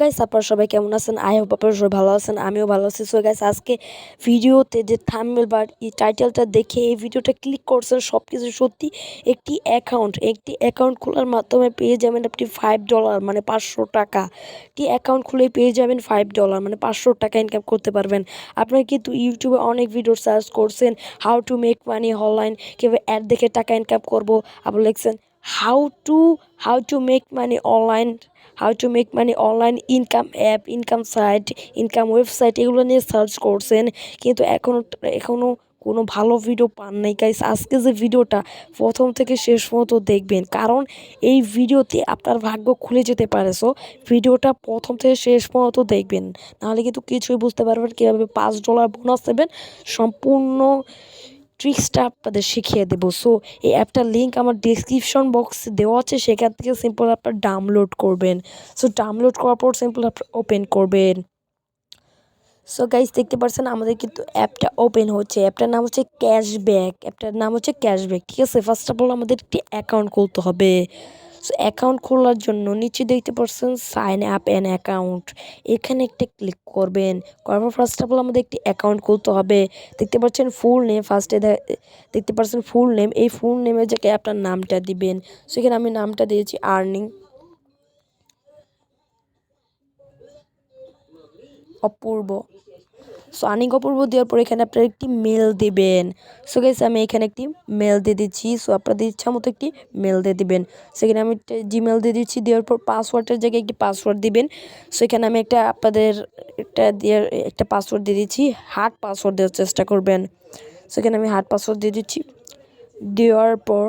Guys আপনারা সবাই কেমন আছেন? আই হোপ আপনারা সবাই ভালো আছেন, আমিও ভালো আছি। সো গাইস আজকে ভিডিওতে যে থাম্বনেল বা এই টাইটেলটা দেখে এই ভিডিওটা ক্লিক করছেন সবকিছু সত্যি। একটি অ্যাকাউন্ট খোলার মাধ্যমে পেয়ে যাবেন আপনি $5 মানে 500 টাকা। একটি অ্যাকাউন্ট খুলে পেয়ে যাবেন $5 মানে 500 টাকা ইনকাম করতে পারবেন। আপনারা কিন্তু ইউটিউবে অনেক ভিডিও সার্চ করছেন how to make money online, কীভাবে অ্যাড দেখে টাকা ইনকাম করবো। আবার লিখছেন how to make money online, income app, income site, income website, এগুলো নিয়ে সার্চ করছেন, কিন্তু এখনও কোনো ভালো ভিডিও পান নাই। গাইস আজকে যে ভিডিওটা প্রথম থেকে শেষ পর্যন্ত দেখবেন, কারণ এই ভিডিওতে আপনার ভাগ্য খুলে যেতে পারে। সো ভিডিওটা প্রথম থেকে শেষ পর্যন্ত দেখবেন, নাহলে কিন্তু কিছুই বুঝতে পারবেন কীভাবে $5 বোনাস দেবেন। সম্পূর্ণ ট্রিক্সটা আপনাদের শিখিয়ে দেবো। সো এই অ্যাপটার লিঙ্ক আমার ডিসক্রিপশন বক্সে দেওয়া আছে, সেখান থেকে সিম্পল আপনার ডাউনলোড করবেন। সো ডাউনলোড করার পর সিম্পল আপনার ওপেন করবেন। সো গাইস দেখতে পাচ্ছেন আমাদের কিন্তু অ্যাপটা ওপেন হচ্ছে। অ্যাপটার নাম হচ্ছে ক্যাশব্যাক, ঠিক আছে। ফার্স্ট অফ অল আমাদের একটি অ্যাকাউন্ট খুলতে হবে। সো অ্যাকাউন্ট খোলার জন্য নিচে দেখতে পাচ্ছেন সাইন আপ অ্যান অ্যাকাউন্ট, এখানে একটা ক্লিক করবেন। করার পর ফার্স্ট অফ অল আমাদের একটি অ্যাকাউন্ট খুলতে হবে। দেখতে পাচ্ছেন ফুল নেম, ফার্স্টে দেখতে পাচ্ছেন ফুল নেম। এই ফুল নেমের জায়গায় আপনার নামটা দিবেন। সেখানে আমি নামটা দিয়েছি আর্নিং অপূর্ব। সো আর্নিং অপূর্ব দেওয়ার পর এখানে আপনারা একটি মেল দেবেন। সো গাইস আমি এখানে একটি মেল দিয়ে দিচ্ছি। সো আপনাদের ইচ্ছা মতো একটি মেল দিয়ে দিবেন। সেখানে আমি জিমেল দিয়ে দিচ্ছি। দেওয়ার পর পাসওয়ার্ডের জায়গায় একটি পাসওয়ার্ড দিবেন। সেখানে আমি একটা পাসওয়ার্ড দিয়ে দিচ্ছি। হার্ড পাসওয়ার্ড দেওয়ার চেষ্টা করবেন। সেখানে আমি হার্ড পাসওয়ার্ড দিয়ে দিচ্ছি। দেওয়ার পর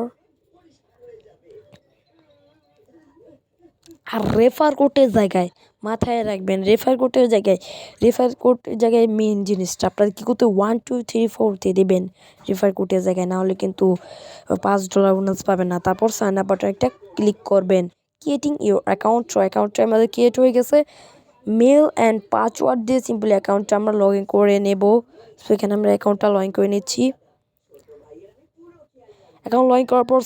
আর রেফার কোডের জায়গায় মাথায় রাখবেন, রেফার কোডের জায়গায় মেন জিনিসটা আপনার কী করতে 1 2 3 4 দিয়ে দেবেন রেফার কোডের জায়গায়, নাহলে কিন্তু $5 বোনাস পাবেন না। তারপর সাইন আপ বাটন একটা ক্লিক করবেন। ক্রিয়েটিং ইউর অ্যাকাউন্টটা আমাদের ক্রিয়েট হয়ে গেছে। মেল অ্যান্ড পাসওয়ার্ড দিয়ে সিম্পলি অ্যাকাউন্টটা আমরা লগ ইন করে নেব। সো এখানে আমরা অ্যাকাউন্টটা লগ ইন করে নিচ্ছি। অ্যাকাউন্ট লগ ইন করার পর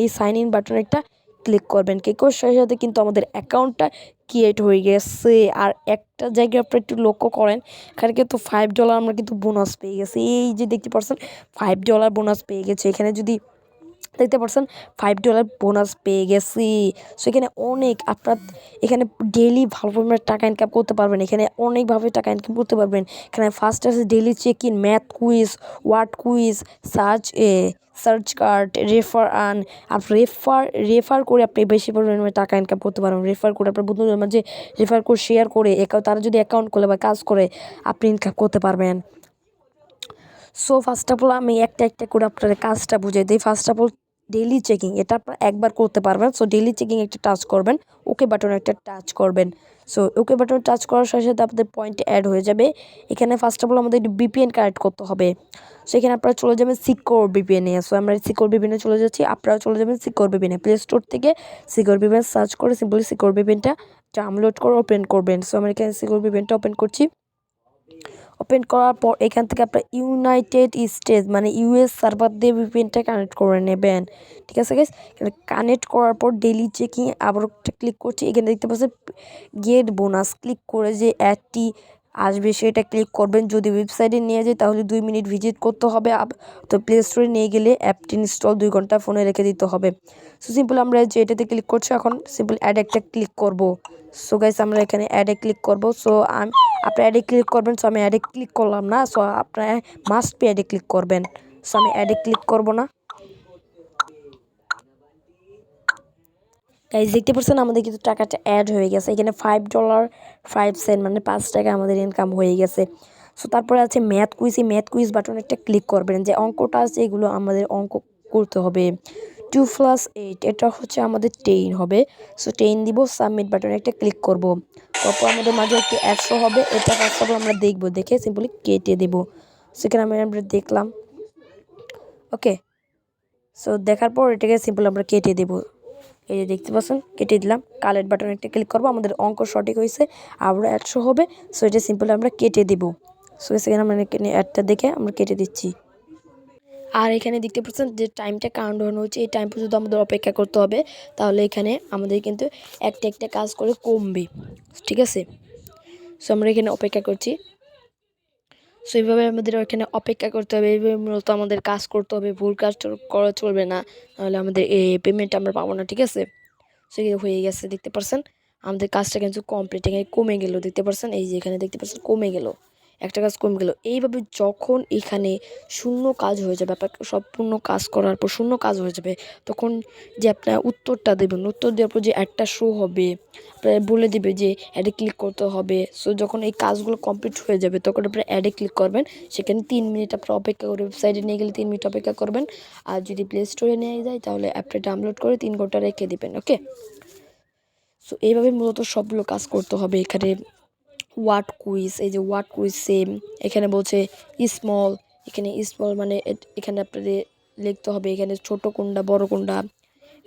এই সাইন ইন বাটনে একটা ক্লিক করবেন। ক্লিক করার সাথে সাথে কিন্তু আমাদের অ্যাকাউন্টটা ক্রিয়েট হয়ে গেছে। আর একটা জায়গায় আপনি একটু লক্ষ্য করেন, এখানে কিন্তু $5 আমরা কিন্তু বোনাস পেয়ে গেছি। এই যে দেখতে পাচ্ছেন $5 বোনাস পেয়ে গেছে। এখানে যদি দেখতে পাচ্ছেন $5 বোনাস পেয়ে গেছি। সো এখানে এখানে ডেইলি ভালো পরিমাণে টাকা ইনকাম করতে পারবেন। এখানে অনেকভাবে টাকা ইনকাম করতে পারবেন। এখানে ফার্স্ট আছে daily check in, math quiz, word quiz, search card, refer earn. আর রেফার করে আপনি বেশি পরিমাণে টাকা ইনকাম করতে পারবেন। রেফার করে আপনার বন্ধুদের মাঝে রেফার করে শেয়ার করে তারা যদি অ্যাকাউন্ট খোলে বা কাজ করে আপনি ইনকাম করতে পারবেন। সো ফার্স্ট অফ অল আমি একটা করে আপনাদের কাজটা বুঝিয়ে দিই। First of all daily checking, এটা আপনারা একবার করতে পারবেন। সো ডেইলি চেকিং একটা টাচ করবেন, ওকে বাটনে একটা টাচ করবেন। সো ওকে বাটনে টাচ করার সাথে সাথে আপনাদের পয়েন্ট অ্যাড হয়ে যাবে। এখানে ফার্স্ট অফ অল আমাদের VPN কানেক্ট করতে হবে। সো এখানে আপনারা চলে যাবেন সিকিউর VPN-এ। সো আমরা সিকিউর VPN-এ চলে যাচ্ছি, আপনারাও চলে যাবেন সিকিউর VPN-এ। প্লে স্টোর থেকে সিকিউর VPN সার্চ করে সিম্পলি সিকিউর VPN-টা ডাউনলোড করে ওপেন করবেন। সো আমরা এখানে সিকিউর VPN-টা ওপেন করছি। ওপেন করার পর এখান থেকে আপনার ইউনাইটেড স্টেটস মানে US সার্ভার দিয়ে VPN-টা কানেক্ট করে নেবেন, ঠিক আছে গাইস। কানেক্ট করার পর ডেইলি চেকিং আবার একটা ক্লিক করছি। এখানে দেখতে পাচ্ছেন গেট বোনাস, ক্লিক করে যে অ্যাডটি আসবে সেটা ক্লিক করবেন। যদি ওয়েবসাইটে নিয়ে যায় তাহলে 2 মিনিট ভিজিট করতে হবে। তো প্লে স্টোরে নিয়ে গেলে অ্যাপটি ইনস্টল 2 ঘন্টা ফোনে রেখে দিতে হবে। সো সিম্পল আমরা যে এটাতে ক্লিক করছি, এখন সিম্পল অ্যাড একটা ক্লিক করব। সো গাইস আমরা এখানে অ্যাডে ক্লিক করব। সো আপনি অ্যাডে ক্লিক করবেন। সো আমি অ্যাডে ক্লিক করলাম না। সো আপনার মাস্ট বি অ্যাডে ক্লিক করবেন। সো আমি অ্যাডে ক্লিক করব না। গাইস দেখতে পাচ্ছেন আমাদের কিন্তু টাকাটা অ্যাড হয়ে গেছে। এখানে $5.05 মানে 5 টাকা আমাদের ইনকাম হয়ে গেছে। সো তারপরে আছে ম্যাথ কুইজ। এই ম্যাথ কুইজ বাটনে একটা ক্লিক করবেন। যে অঙ্কটা আছে এগুলো আমাদের অঙ্ক করতে হবে। 2 + 8 এটা হচ্ছে আমাদের 10 হবে। সো 10 দিব। সাবমিট বাটনে একটা ক্লিক করব। তারপর আমাদের মাঝে একটি 100 হবে। এটা ফার্স্ট অফ অল আমরা দেখবো, দেখে সিম্পলি কেটে দেব। সেখানে আমরা দেখলাম, ওকে। সো দেখার পর এটাকে সিম্পল আমরা কেটে দেব। এই যে দেখতে পাচ্ছেন কেটে দিলাম। কালেক্ট বাটনে একটা ক্লিক করবো। আমাদের অঙ্ক সঠিক হয়েছে, আবারও 100 হবে। সো এটা সিম্পল আমরা কেটে দেব। সো সেখানে আমরা অ্যাডটা দেখে আমরা কেটে দিচ্ছি। আর এখানে দেখতে পাচ্ছেন যে টাইমটা কাউন্টডাউন হচ্ছে, এই টাইম পর্যন্ত আমাদের অপেক্ষা করতে হবে। তাহলে এখানে আমাদের কিন্তু একটা একটা কাজ করে কমবে, ঠিক আছে। সো আমরা এখানে অপেক্ষা করছি। সো এইভাবে আমাদের এখানে অপেক্ষা করতে হবে, এইভাবে মূলত আমাদের কাজ করতে হবে, ভুল কাজ করা চলবে না, নাহলে আমাদের এই পেমেন্ট আমরা পাবো না, ঠিক আছে। সো হয়ে গেছে, দেখতে পাচ্ছেন আমাদের কাজটা কিন্তু কমপ্লিট। এখানে কমে গেল, দেখতে পাচ্ছেন এই যে এখানে দেখতে পাচ্ছেন কমে গেল, একটা কাজ কমে গেল। এইভাবে যখন এখানে শূন্য কাজ হয়ে যাবে, আপনার সম্পূর্ণ কাজ করার পর শূন্য কাজ হয়ে যাবে, তখন যে আপনার উত্তরটা দেবেন, উত্তর দেওয়ার পর যে একটা শো হবে, বলে দিবে যে অ্যাডে ক্লিক করতে হবে। সো যখন এই কাজগুলো কমপ্লিট হয়ে যাবে তখন আপনার অ্যাডে ক্লিক করবেন, সেখানে 3 মিনিট আপনার অপেক্ষা করে, ওয়েবসাইটে নিয়ে গেলে 3 মিনিট অপেক্ষা করবেন। আর যদি প্লে স্টোরে নিয়ে যায় তাহলে অ্যাপটা ডাউনলোড করে 3 ঘন্টা রেখে দেবেন, ওকে। সো এইভাবে মূলত সবগুলো কাজ করতে হবে। এখানে ওয়ার্ড কুইজ, এই যে ওয়ার্ড কুইজ সেম, এখানে বলছে স্মল, এখানে স্মল মানে এখানে আপনাদের লিখতে হবে এখানে ছোট কোনটা বড় কোনটা।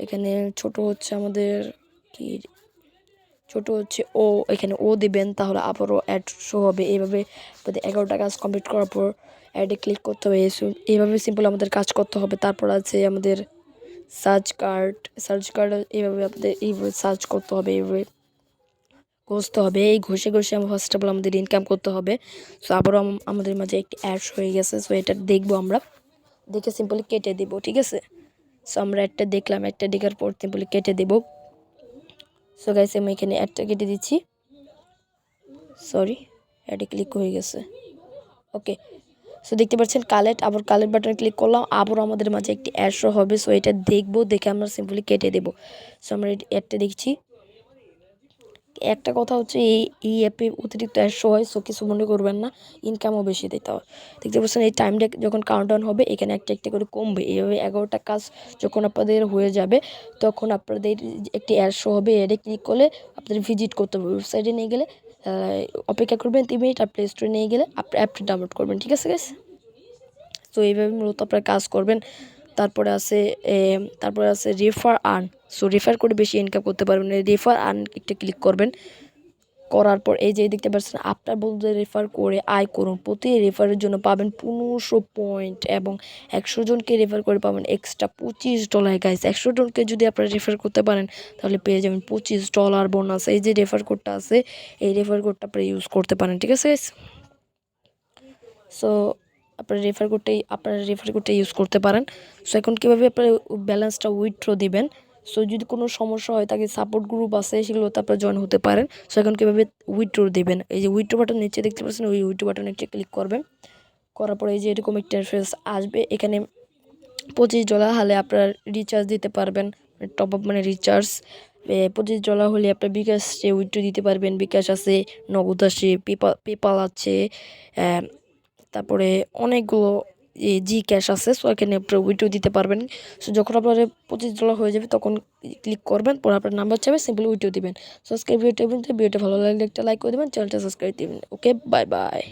এখানে ছোট হচ্ছে আমাদের কি, ছোট হচ্ছে ও, এখানে ও দিবেন, তাহলে আবারও অ্যাড শো হবে। এইভাবে 11টা কাজ কমপ্লিট করার পর অ্যাডে ক্লিক করতে হবে। এইভাবে সিম্পল আমাদের কাজ করতে হবে। তারপর আছে আমাদের সার্চ কার্ড, সার্চ কার্ড এইভাবে আপনাদের এইভাবে সার্চ করতে হবে, এইভাবে ঘষতে হবে। এই ঘষে ঘষে ফার্স্ট অফ অল আমাদের ইনকাম করতে হবে। সো আবারও আমাদের মাঝে একটি অ্যাডস হয়ে গেছে। সো এটা দেখবো আমরা, দেখে সিম্পলি কেটে দেবো, ঠিক আছে। সো আমরা একটা দেখলাম, একটা দেখার পর সিম্পলি কেটে দেবো। সো গাইস আমি এখানে অ্যাডটা কেটে দিচ্ছি, সরি অ্যাডে ক্লিক হয়ে গেছে, ওকে। সো দেখতে পাচ্ছেন কালেক্ট, আবার কালেক্ট বাটনে ক্লিক করলাম, আবারও আমাদের মাঝে একটি অ্যাড শো হবে। সো এটা দেখবো, দেখে আমরা সিম্পলি কেটে দেবো। সো আমরা অ্যাডটা দেখছি। একটা কথা হচ্ছে এই অ্যাপে অতিরিক্ত অ্যাড শো হয়, সো কিছু মনে করবেন না, ইনকামও বেশি দিতে হয়। দেখতে পাচ্ছেন এই টাইমটা যখন কাউন্টডাউন হবে এখানে একটা একটা করে কমবে। এইভাবে 11টা কাজ যখন আপনাদের হয়ে যাবে তখন আপনাদের একটি অ্যাড শো হবে। অ্যাডে ক্লিক করলে আপনাদের ভিজিট করতে হবে, ওয়েবসাইটে নিয়ে গেলে অপেক্ষা করবেন 3 মিনিট, আর প্লে স্টোরে নিয়ে গেলে আপনার অ্যাপটি ডাউনলোড করবেন, ঠিক আছে গাইস। তো এইভাবে মূলত আপনারা কাজ করবেন। তারপরে আছে রেফার আর্ন। সো রেফার করে বেশি ইনকাম করতে পারবেন, রেফার আর্ন একটা ক্লিক করবেন। করার পর এই যে দেখতে পাচ্ছেন আপনার বন্ধুদের রেফার করে আয় করুন, প্রতি রেফারের জন্য পাবেন 1500 পয়েন্ট, এবং 100 জনকে রেফার করে পাবেন এক্সট্রা $25। গাইস 100 জনকে যদি আপনারা রেফার করতে পারেন তাহলে পেয়ে যাবেন $25 বোনাস। এই যে রেফার কোডটা আছে, এই রেফার কোডটা আপনারা ইউজ করতে পারেন, ঠিক আছে গাইস। সো আপনারা রেফার কোডটা ইউজ করতে পারেন। সো এখন কীভাবে আপনারা ব্যালেন্সটা উইথড্র দিবেন, সো যদি কোনো সমস্যা হয় তাকে সাপোর্ট গ্রুপ আছে সেগুলোতে আপনারা জয়েন হতে পারেন। সো এখন কীভাবে উইথড্র দেবেন, এই যে উইথড্র বাটন নিচে দেখতে পাচ্ছেন, ওই উইথড্র বাটনে একটা ক্লিক করবেন। করার পরে এই যে এরকম একটা ইন্টারফেস আসবে, এখানে $25 হলে আপনার রিচার্জ দিতে পারবেন, টপ আপ মানে রিচার্জ। $25 হলে আপনার বিকাশে উইথড্র দিতে পারবেন, বিকাশ আছে, নগদ আছে, পেপাল আছে, তারপরে অনেকগুলো জি ক্যাশ আছে। সো এখানে আপনার উইথড্র দিতে পারবেন। সো যখন আপনার $25 হয়ে যাবে তখন ক্লিক করবেন, পরে আপনার নাম্বার চাবে, সিম্পলি উইথড্র দিবেন। সাবস্ক্রাইব ভিডিওটা ভালো লাগলে একটা লাইক করে দেবেন, চ্যানেলটা সাবস্ক্রাইব দিবেন। ওকে, বাই বাই।